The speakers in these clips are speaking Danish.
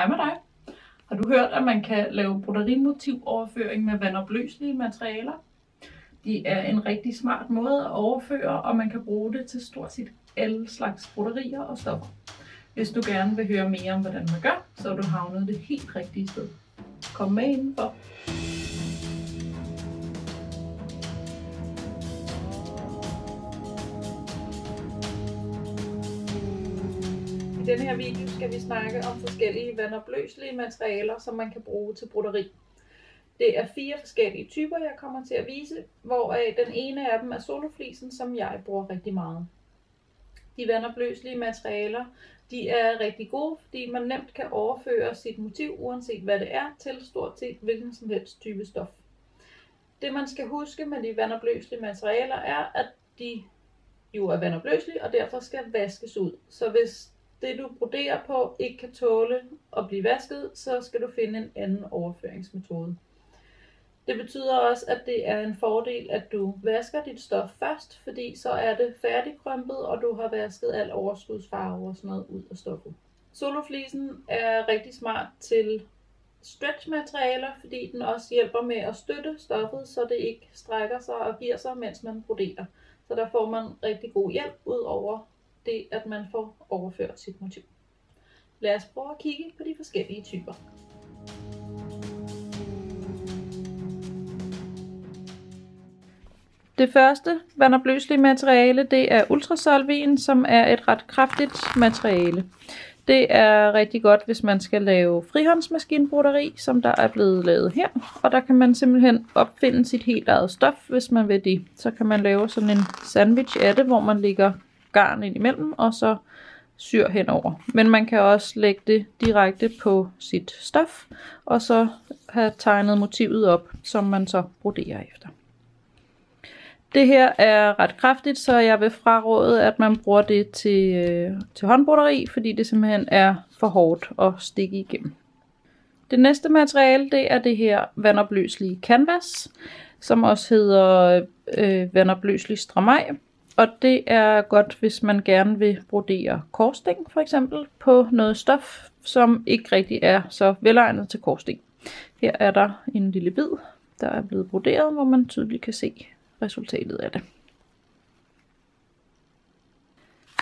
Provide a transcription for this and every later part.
Hej med dig. Har du hørt, at man kan lave broderi-motivoverføring med vandopløselige materialer? Det er en rigtig smart måde at overføre, og man kan bruge det til stort set alle slags broderier og stoffer. Hvis du gerne vil høre mere om, hvordan man gør, så er du havnet det helt rigtige sted. Kom med indenfor. I denne her video skal vi snakke om forskellige vandopløselige materialer, som man kan bruge til broderi. Det er 4 forskellige typer, jeg kommer til at vise, hvoraf den ene af dem er soloflisen, som jeg bruger rigtig meget. De vandopløselige materialer, de er rigtig gode, fordi man nemt kan overføre sit motiv, uanset hvad det er, til stort set hvilken som helst type stof. Det man skal huske med de vandopløselige materialer er, at de jo er vandopløselige og derfor skal vaskes ud. Så hvis det du broderer på ikke kan tåle at blive vasket, så skal du finde en anden overføringsmetode. Det betyder også, at det er en fordel, at du vasker dit stof først, fordi så er det færdigkrømpet, og du har vasket al overskudsfarve og sådan noget ud af stoffet. Soloflisen er rigtig smart til stretchmaterialer, fordi den også hjælper med at støtte stoffet, så det ikke strækker sig og giver sig, mens man broderer. Så der får man rigtig god hjælp ud over det, at man får overført sit motiv. Lad os prøve at kigge på de forskellige typer. Det første vandopløselige materiale, det er ultrasolvin, som er et ret kraftigt materiale. Det er rigtig godt, hvis man skal lave frihåndsmaskinbroderi, som der er blevet lavet her. Og der kan man simpelthen opfinde sit helt eget stof, hvis man vil det. Så kan man lave sådan en sandwich af det, hvor man lægger garn ind imellem, og så syr henover. Men man kan også lægge det direkte på sit stof, og så have tegnet motivet op, som man så broderer efter. Det her er ret kraftigt, så jeg vil fraråde, at man bruger det til håndbroderi, fordi det simpelthen er for hårdt at stikke igennem. Det næste materiale, det er det her vandopløselige canvas, som også hedder vandopløselig stramaj. Og det er godt, hvis man gerne vil brodere korsting, for eksempel, på noget stof, som ikke rigtig er så velegnet til korsting. Her er der en lille bid, der er blevet broderet, hvor man tydeligt kan se resultatet af det.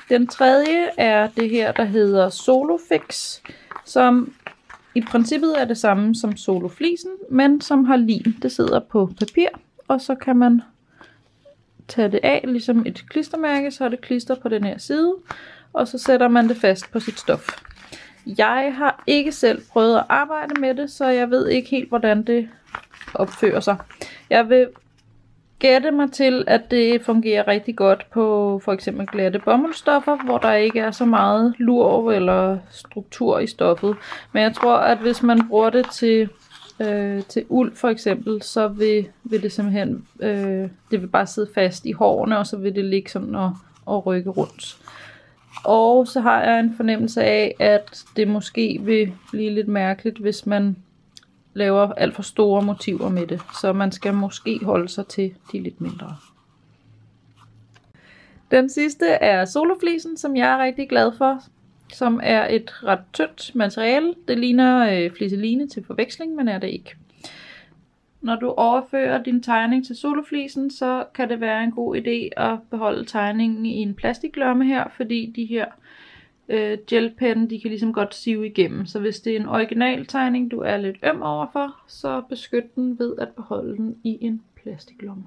Den tredje er det her, der hedder Solofix, som i princippet er det samme som soloflisen, men som har lim. Det sidder på papir, og så kan man tage det af, ligesom et klistermærke, så er det klister på den her side, og så sætter man det fast på sit stof. Jeg har ikke selv prøvet at arbejde med det, så jeg ved ikke helt, hvordan det opfører sig. Jeg vil gætte mig til, at det fungerer rigtig godt på for eksempel glatte bomuldstoffer, hvor der ikke er så meget lurv eller struktur i stoffet. Men jeg tror, at hvis man bruger det til uld for eksempel, så vil det simpelthen det vil bare sidde fast i hårene, og så vil det ligge sådan og rykke rundt. Og så har jeg en fornemmelse af, at det måske vil blive lidt mærkeligt, hvis man laver alt for store motiver med det. Så man skal måske holde sig til de lidt mindre. Den sidste er soloflisen, som jeg er rigtig glad for, som er et ret tyndt materiale. Det ligner fliseline til forveksling, men er det ikke. Når du overfører din tegning til soloflisen, så kan det være en god idé at beholde tegningen i en plastiklomme her, fordi de her gelpenne, de kan ligesom godt sive igennem. Så hvis det er en original tegning, du er lidt øm overfor, så beskyt den ved at beholde den i en plastiklomme.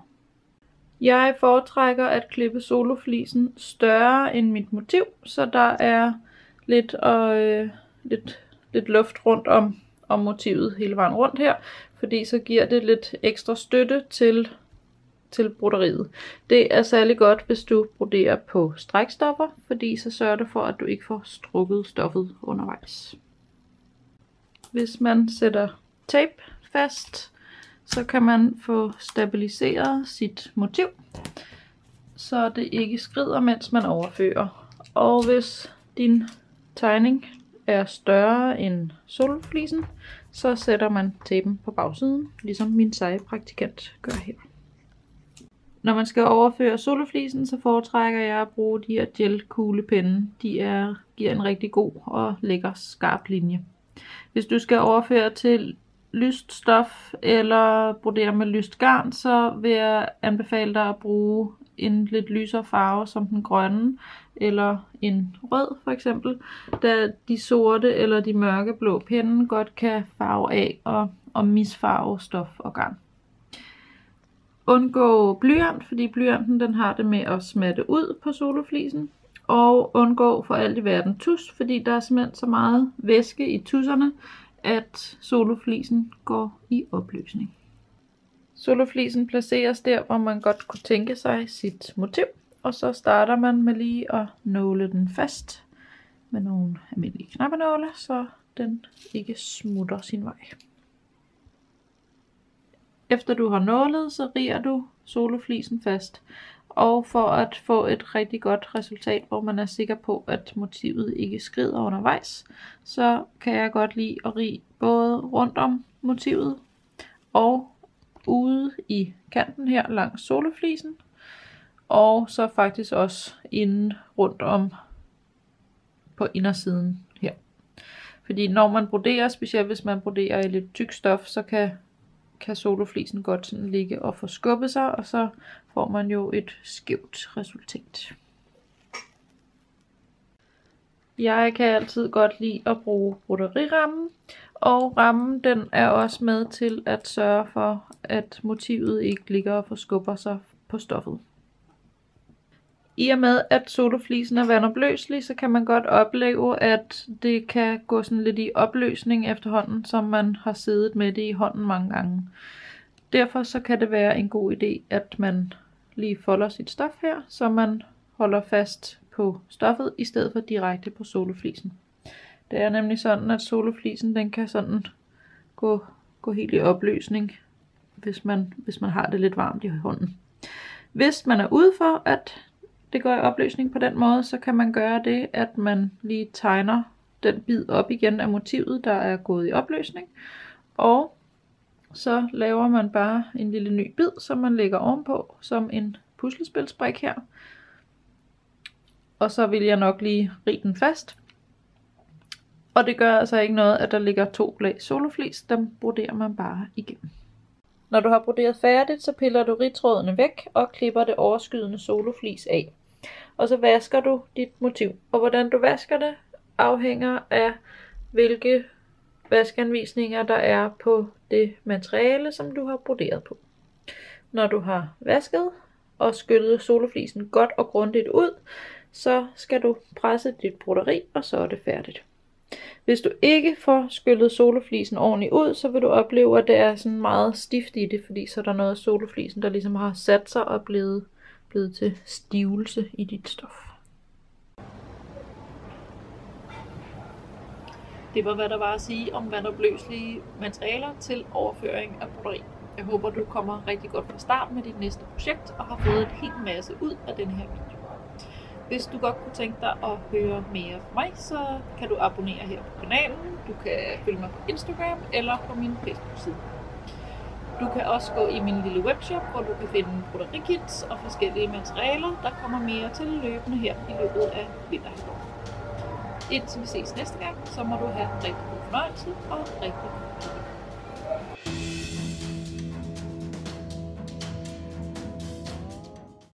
Jeg foretrækker at klippe soloflisen større end mit motiv, så der er lidt luft rundt om motivet hele vejen rundt her, fordi så giver det lidt ekstra støtte til broderiet. Det er særlig godt, hvis du broderer på strækstoffer, fordi så sørger det for, at du ikke får strukket stoffet undervejs. Hvis man sætter tape fast, så kan man få stabiliseret sit motiv, så det ikke skrider, mens man overfører. Og hvis din tegning er større end soloflisen, så sætter man tapen på bagsiden, ligesom min seje praktikant gør her. Når man skal overføre soloflisen, så foretrækker jeg at bruge de her gelkuglepenne. De giver en rigtig god og lækker skarp linje. Hvis du skal overføre til lyst stof eller brodere med lyst garn, så vil jeg anbefale dig at bruge en lidt lysere farve som den grønne eller en rød for eksempel, da de sorte eller de mørkeblå penne godt kan farve af og misfarve stof og garn. Undgå blyant, fordi blyanten den har det med at smatte ud på soloflisen. Og undgå for alt i verden tus, fordi der er simpelthen så meget væske i tusserne, at soloflisen går i opløsning. Soloflisen placeres der, hvor man godt kunne tænke sig sit motiv. Og så starter man med lige at nåle den fast med nogle almindelige knappenåle, så den ikke smutter sin vej. Efter du har nålet, så rier du soloflisen fast. Og for at få et rigtig godt resultat, hvor man er sikker på, at motivet ikke skrider undervejs, så kan jeg godt lide at ri både rundt om motivet og ude i kanten her langs soloflisen. Og så faktisk også inden rundt om på indersiden her. Fordi når man broderer, specielt hvis man broderer i lidt tyk stof, så kan soloflisen godt sådan ligge og forskubbe sig, og så får man jo et skævt resultat. Jeg kan altid godt lide at bruge broderirammen, og rammen den er også med til at sørge for, at motivet ikke ligger og forskubber sig på stoffet. I og med at soloflisen er vandopløselig, så kan man godt opleve, at det kan gå sådan lidt i opløsning efterhånden, som man har siddet med det i hånden mange gange. Derfor så kan det være en god idé, at man lige folder sit stof her, så man holder fast på stoffet i stedet for direkte på soloflisen. Det er nemlig sådan, at soloflisen den kan sådan gå helt i opløsning, hvis man har det lidt varmt i hånden. Hvis man er ude for, at det går i opløsning på den måde, så kan man gøre det, at man lige tegner den bid op igen af motivet, der er gået i opløsning. Og så laver man bare en lille ny bid, som man lægger ovenpå, som en puslespilsbrik her. Og så vil jeg nok lige ri den fast. Og det gør altså ikke noget, at der ligger 2 lag soloflis, dem broderer man bare igennem. Når du har broderet færdigt, så piller du ridtrådene væk og klipper det overskydende soloflis af. Og så vasker du dit motiv. Og hvordan du vasker det, afhænger af hvilke vaskeanvisninger der er på det materiale, som du har broderet på. Når du har vasket og skyllet soloflisen godt og grundigt ud, så skal du presse dit broderi, og så er det færdigt. Hvis du ikke får skyllet soloflisen ordentligt ud, så vil du opleve, at det er sådan meget stift i det, fordi så er der noget af soloflisen, der ligesom har sat sig og blevet til stivelse i dit stof. Det var, hvad der var at sige om vandopløselige materialer til overføring af broderi. Jeg håber, du kommer rigtig godt fra start med dit næste projekt og har fået en hel masse ud af den her video. Hvis du godt kunne tænke dig at høre mere fra mig, så kan du abonnere her på kanalen. Du kan følge mig på Instagram eller på min Facebook-side. Du kan også gå i min lille webshop, hvor du kan finde broderikits og forskellige materialer. Der kommer mere til løbende her i løbet af vinterhalvåret. Indtil vi ses næste gang, så må du have rigtig god fornøjelse og rigtig god